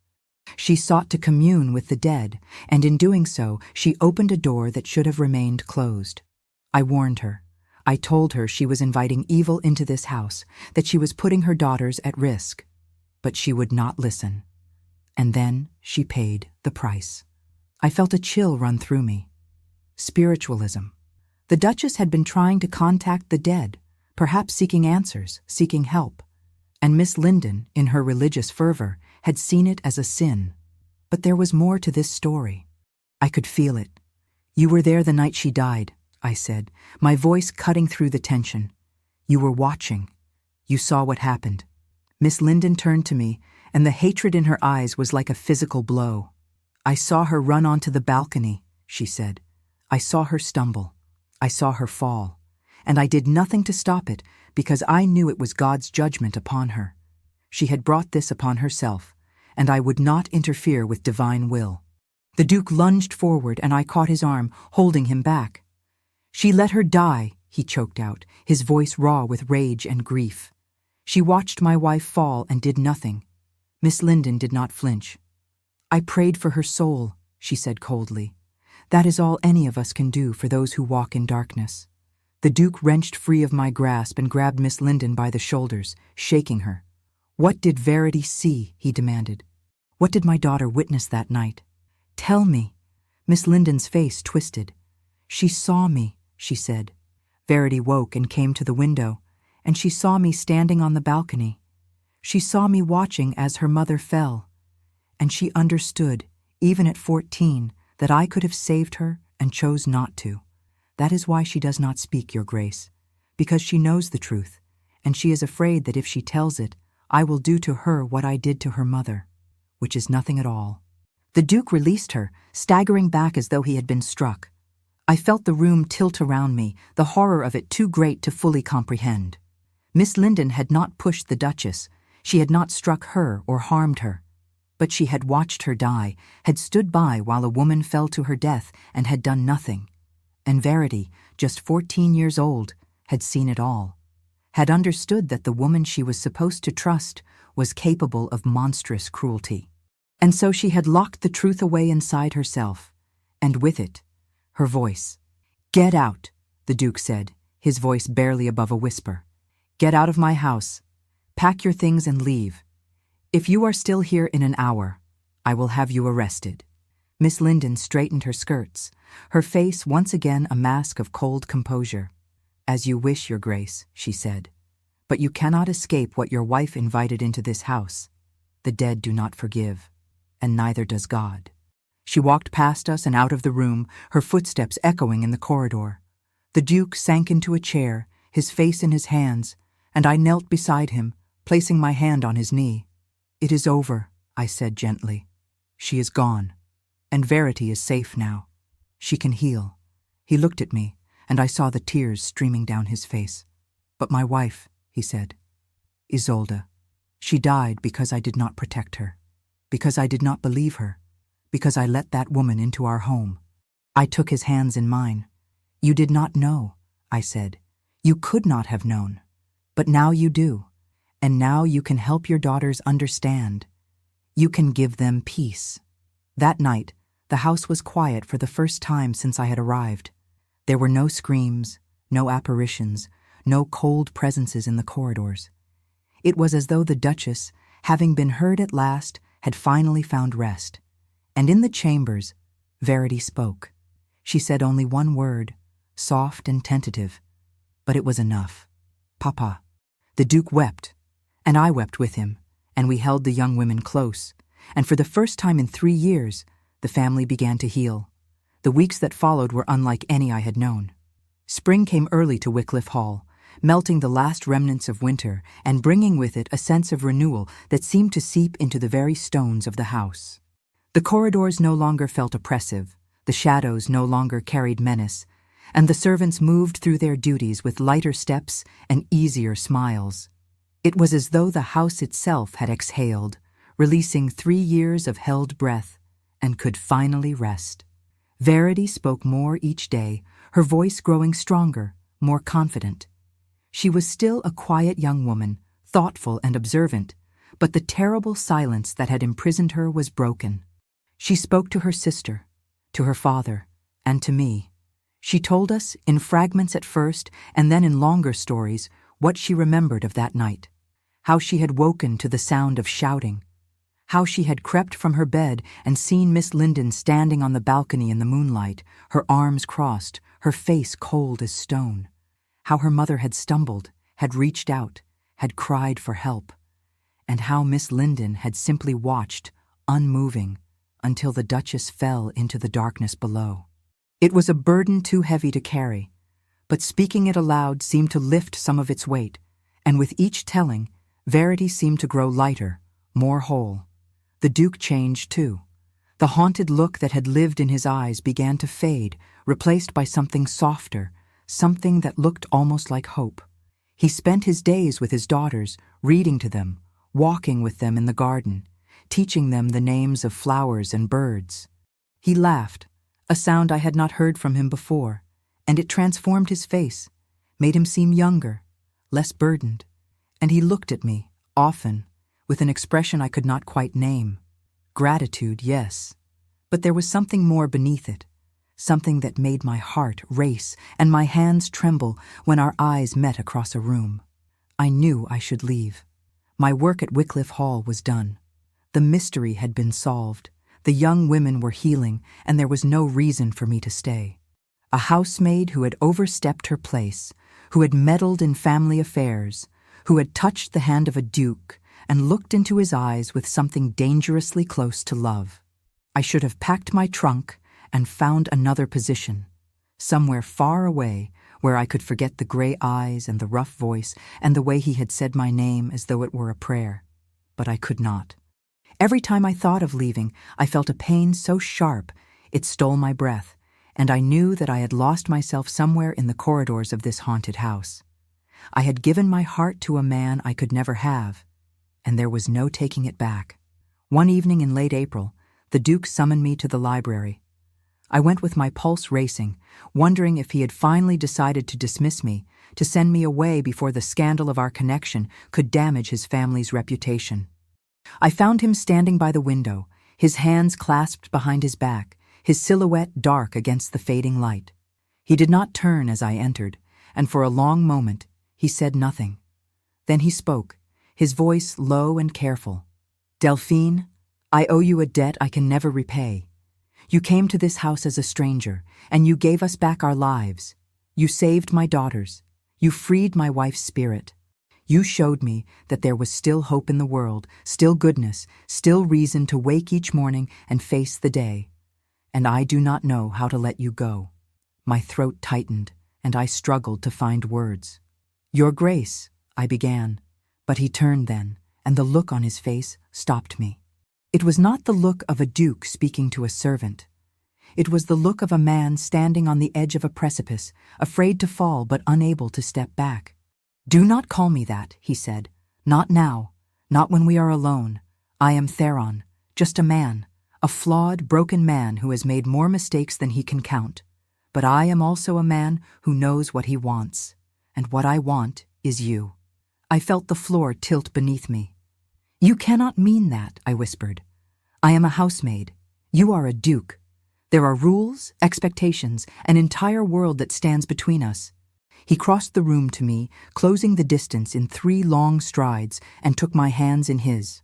She sought to commune with the dead, and in doing so, she opened a door that should have remained closed. I warned her. I told her she was inviting evil into this house, that she was putting her daughters at risk. But she would not listen. And then she paid the price." I felt a chill run through me. Spiritualism. The Duchess had been trying to contact the dead, perhaps seeking answers, seeking help. And Miss Linden, in her religious fervor, had seen it as a sin. But there was more to this story. I could feel it. "You were there the night she died," I said, my voice cutting through the tension. "You were watching. You saw what happened." Miss Linden turned to me, and the hatred in her eyes was like a physical blow. "I saw her run onto the balcony," she said. "I saw her stumble. I saw her fall. And I did nothing to stop it because I knew it was God's judgment upon her. She had brought this upon herself, and I would not interfere with divine will." The Duke lunged forward, and I caught his arm, holding him back. "She let her die," he choked out, his voice raw with rage and grief. "She watched my wife fall and did nothing." Miss Linden did not flinch. "I prayed for her soul," she said coldly. "That is all any of us can do for those who walk in darkness." The Duke wrenched free of my grasp and grabbed Miss Linden by the shoulders, shaking her. "What did Verity see?" he demanded. "What did my daughter witness that night? Tell me." Miss Linden's face twisted. "She saw me," she said. Verity woke and came to the window, and she saw me standing on the balcony. She saw me watching as her mother fell, and she understood, even at 14, that I could have saved her and chose not to. That is why she does not speak, Your Grace, because she knows the truth, and she is afraid that if she tells it, I will do to her what I did to her mother, which is nothing at all." The Duke released her, staggering back as though he had been struck. I felt the room tilt around me, the horror of it too great to fully comprehend. Miss Linden had not pushed the Duchess. She had not struck her or harmed her. But she had watched her die, had stood by while a woman fell to her death and had done nothing. And Verity, just 14 years old, had seen it all, had understood that the woman she was supposed to trust was capable of monstrous cruelty. And so she had locked the truth away inside herself, and with it, her voice. "Get out," the Duke said, his voice barely above a whisper. "Get out of my house. Pack your things and leave. If you are still here in an hour, I will have you arrested." Miss Linden straightened her skirts, her face once again a mask of cold composure. "As you wish, Your Grace," she said. "But you cannot escape what your wife invited into this house. The dead do not forgive, and neither does God." She walked past us and out of the room, her footsteps echoing in the corridor. The Duke sank into a chair, his face in his hands, and I knelt beside him, placing my hand on his knee. "It is over," I said gently. "She is gone, and Verity is safe now. She can heal." He looked at me, and I saw the tears streaming down his face. "But my wife," he said, "Isolde, she died because I did not protect her, because I did not believe her, because I let that woman into our home." I took his hands in mine. "You did not know," I said. "You could not have known. But now you do, and now you can help your daughters understand. You can give them peace." That night, the house was quiet for the first time since I had arrived. There were no screams, no apparitions, no cold presences in the corridors. It was as though the Duchess, having been heard at last, had finally found rest. And in the chambers, Verity spoke. She said only one word, soft and tentative, but it was enough. "Papa." The Duke wept, and I wept with him, and we held the young women close, and for the first time in 3 years, the family began to heal. The weeks that followed were unlike any I had known. Spring came early to Wycliffe Hall, melting the last remnants of winter and bringing with it a sense of renewal that seemed to seep into the very stones of the house. The corridors no longer felt oppressive, the shadows no longer carried menace, and the servants moved through their duties with lighter steps and easier smiles. It was as though the house itself had exhaled, releasing 3 years of held breath, and could finally rest. Verity spoke more each day, her voice growing stronger, more confident. She was still a quiet young woman, thoughtful and observant, but the terrible silence that had imprisoned her was broken. She spoke to her sister, to her father, and to me. She told us, in fragments at first and then in longer stories, what she remembered of that night. How she had woken to the sound of shouting. How she had crept from her bed and seen Miss Linden standing on the balcony in the moonlight, her arms crossed, her face cold as stone. How her mother had stumbled, had reached out, had cried for help, and how Miss Linden had simply watched, unmoving, until the Duchess fell into the darkness below. It was a burden too heavy to carry, but speaking it aloud seemed to lift some of its weight, and with each telling, Verity seemed to grow lighter, more whole. The Duke changed too. The haunted look that had lived in his eyes began to fade, replaced by something softer, something that looked almost like hope. He spent his days with his daughters, reading to them, walking with them in the garden, teaching them the names of flowers and birds. He laughed, a sound I had not heard from him before, and it transformed his face, made him seem younger, less burdened, and he looked at me, often, with an expression I could not quite name. Gratitude, yes, but there was something more beneath it, something that made my heart race and my hands tremble when our eyes met across a room. I knew I should leave. My work at Wycliffe Hall was done. The mystery had been solved, the young women were healing, and there was no reason for me to stay. A housemaid who had overstepped her place, who had meddled in family affairs, who had touched the hand of a duke and looked into his eyes with something dangerously close to love. I should have packed my trunk and found another position, somewhere far away where I could forget the gray eyes and the rough voice and the way he had said my name as though it were a prayer. But I could not. Every time I thought of leaving, I felt a pain so sharp it stole my breath, and I knew that I had lost myself somewhere in the corridors of this haunted house. I had given my heart to a man I could never have, and there was no taking it back. One evening in late April, the Duke summoned me to the library. I went with my pulse racing, wondering if he had finally decided to dismiss me, to send me away before the scandal of our connection could damage his family's reputation. I found him standing by the window, his hands clasped behind his back, his silhouette dark against the fading light. He did not turn as I entered, and for a long moment he said nothing. Then he spoke, his voice low and careful. "Delphine, I owe you a debt I can never repay. You came to this house as a stranger, and you gave us back our lives. You saved my daughters. You freed my wife's spirit. You showed me that there was still hope in the world, still goodness, still reason to wake each morning and face the day. And I do not know how to let you go." My throat tightened, and I struggled to find words. "Your Grace," I began, but he turned then, and the look on his face stopped me. It was not the look of a duke speaking to a servant. It was the look of a man standing on the edge of a precipice, afraid to fall but unable to step back. "Do not call me that," he said. "Not now, not when we are alone. I am Theron, just a man, a flawed, broken man who has made more mistakes than he can count. But I am also a man who knows what he wants, and what I want is you." I felt the floor tilt beneath me. "You cannot mean that," I whispered. "I am a housemaid. You are a duke. There are rules, expectations, an entire world that stands between us." He crossed the room to me, closing the distance in 3 long strides, and took my hands in his.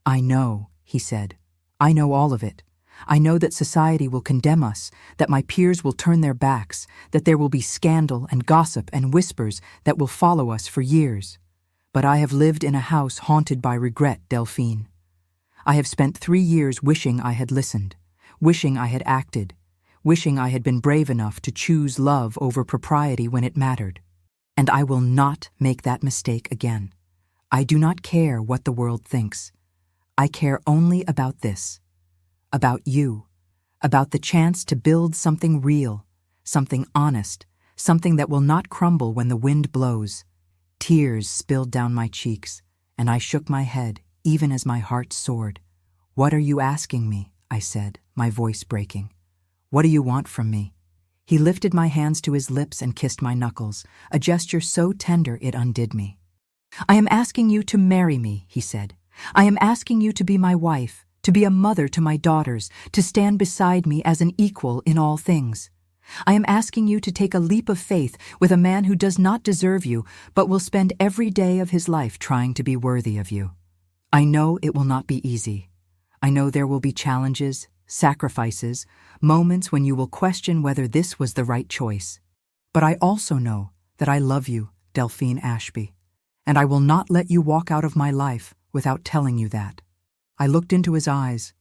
"I know," he said. "I know all of it. I know that society will condemn us, that my peers will turn their backs, that there will be scandal and gossip and whispers that will follow us for years. But I have lived in a house haunted by regret, Delphine. I have spent 3 years wishing I had listened, wishing I had acted, wishing I had been brave enough to choose love over propriety when it mattered. And I will not make that mistake again. I do not care what the world thinks. I care only about this. About you. About the chance to build something real, something honest, something that will not crumble when the wind blows." Tears spilled down my cheeks, and I shook my head, even as my heart soared. "What are you asking me?" I said, my voice breaking. "What do you want from me?" He lifted my hands to his lips and kissed my knuckles, a gesture so tender it undid me. "I am asking you to marry me," he said. "I am asking you to be my wife, to be a mother to my daughters, to stand beside me as an equal in all things. I am asking you to take a leap of faith with a man who does not deserve you, but will spend every day of his life trying to be worthy of you. I know it will not be easy. I know there will be challenges, sacrifices, moments when you will question whether this was the right choice. But I also know that I love you, Delphine Ashby, and I will not let you walk out of my life without telling you that. I looked into his eyes,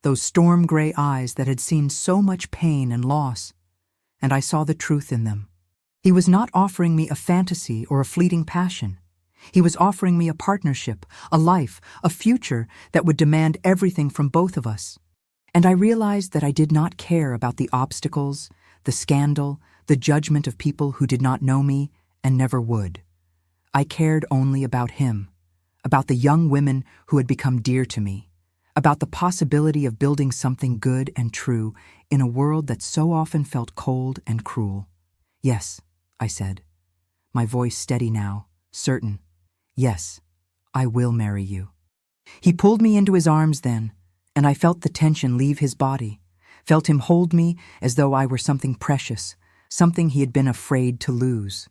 those storm-gray eyes that had seen so much pain and loss, and I saw the truth in them. He was not offering me a fantasy or a fleeting passion. He was offering me a partnership, a life, a future that would demand everything from both of us. And I realized that I did not care about the obstacles, the scandal, the judgment of people who did not know me and never would. I cared only about him, about the young women who had become dear to me, about the possibility of building something good and true in a world that so often felt cold and cruel. "Yes," I said, my voice steady now, certain. "Yes, I will marry you." He pulled me into his arms then, and I felt the tension leave his body, felt him hold me as though I were something precious, something he had been afraid to lose.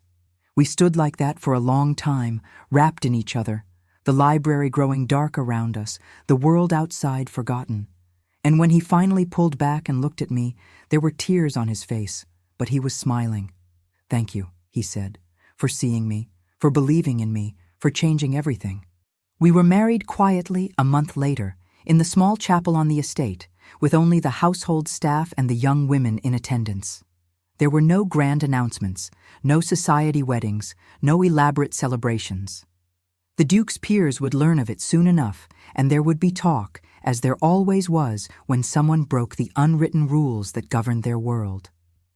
We stood like that for a long time, wrapped in each other, the library growing dark around us, the world outside forgotten. And when he finally pulled back and looked at me, there were tears on his face, but he was smiling. "Thank you," he said, "for seeing me, for believing in me, for changing everything." We were married quietly a month later, in the small chapel on the estate, with only the household staff and the young women in attendance. There were no grand announcements, no society weddings, no elaborate celebrations. The Duke's peers would learn of it soon enough, and there would be talk, as there always was when someone broke the unwritten rules that governed their world.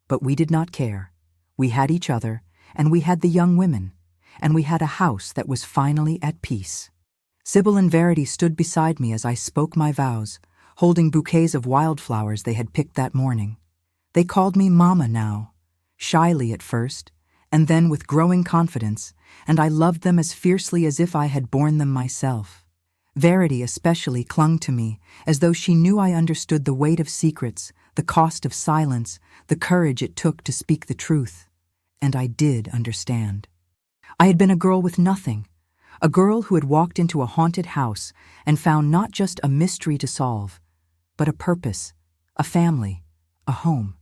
But we did not care. We had each other, and we had the young women, and we had a house that was finally at peace. Sybil and Verity stood beside me as I spoke my vows, holding bouquets of wildflowers they had picked that morning. They called me Mama now, shyly at first, and then with growing confidence, and I loved them as fiercely as if I had borne them myself. Verity especially clung to me, as though she knew I understood the weight of secrets, the cost of silence, the courage it took to speak the truth. And I did understand. I had been a girl with nothing, a girl who had walked into a haunted house and found not just a mystery to solve, but a purpose, a family, a home.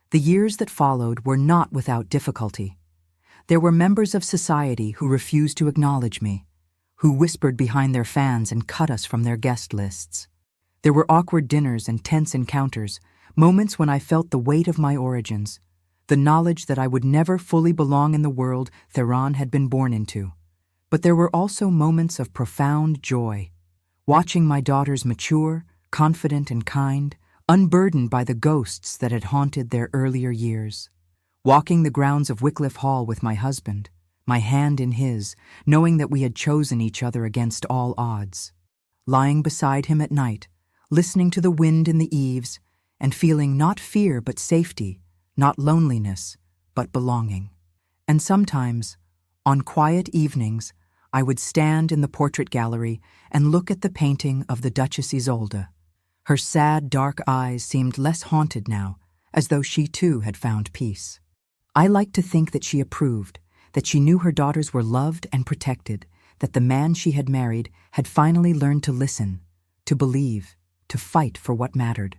The years that followed were not without difficulty. There were members of society who refused to acknowledge me, who whispered behind their fans and cut us from their guest lists. There were awkward dinners and tense encounters, moments when I felt the weight of my origins, the knowledge that I would never fully belong in the world Theron had been born into. But there were also moments of profound joy, watching my daughters mature, confident and kind, unburdened by the ghosts that had haunted their earlier years. Walking the grounds of Wycliffe Hall with my husband, my hand in his, knowing that we had chosen each other against all odds. Lying beside him at night, listening to the wind in the eaves, and feeling not fear but safety, not loneliness, but belonging. And sometimes, on quiet evenings, I would stand in the portrait gallery and look at the painting of the Duchess Isolde. Her sad, dark eyes seemed less haunted now, as though she too had found peace. I liked to think that she approved, that she knew her daughters were loved and protected, that the man she had married had finally learned to listen, to believe, to fight for what mattered.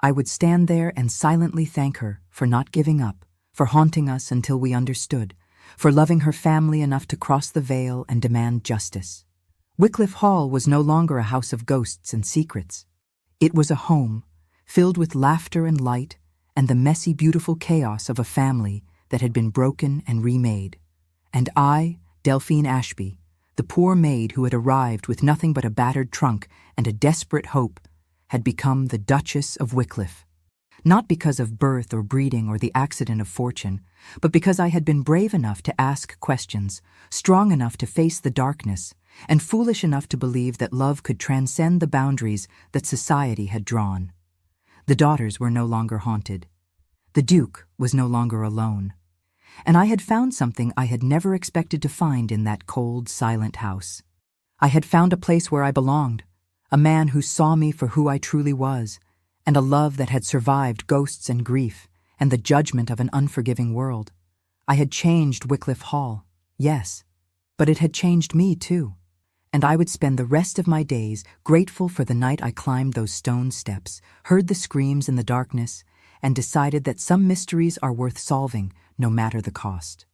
I would stand there and silently thank her for not giving up, for haunting us until we understood, for loving her family enough to cross the veil and demand justice. Wycliffe Hall was no longer a house of ghosts and secrets. It was a home, filled with laughter and light, and the messy, beautiful chaos of a family that had been broken and remade. And I, Delphine Ashby, the poor maid who had arrived with nothing but a battered trunk and a desperate hope, had become the Duchess of Wycliffe. Not because of birth or breeding or the accident of fortune, but because I had been brave enough to ask questions, strong enough to face the darkness, and foolish enough to believe that love could transcend the boundaries that society had drawn. The daughters were no longer haunted. The Duke was no longer alone. And I had found something I had never expected to find in that cold, silent house. I had found a place where I belonged, a man who saw me for who I truly was, and a love that had survived ghosts and grief and the judgment of an unforgiving world. I had changed Wycliffe Hall, yes, but it had changed me too, and I would spend the rest of my days grateful for the night I climbed those stone steps, heard the screams in the darkness, and decided that some mysteries are worth solving no matter the cost.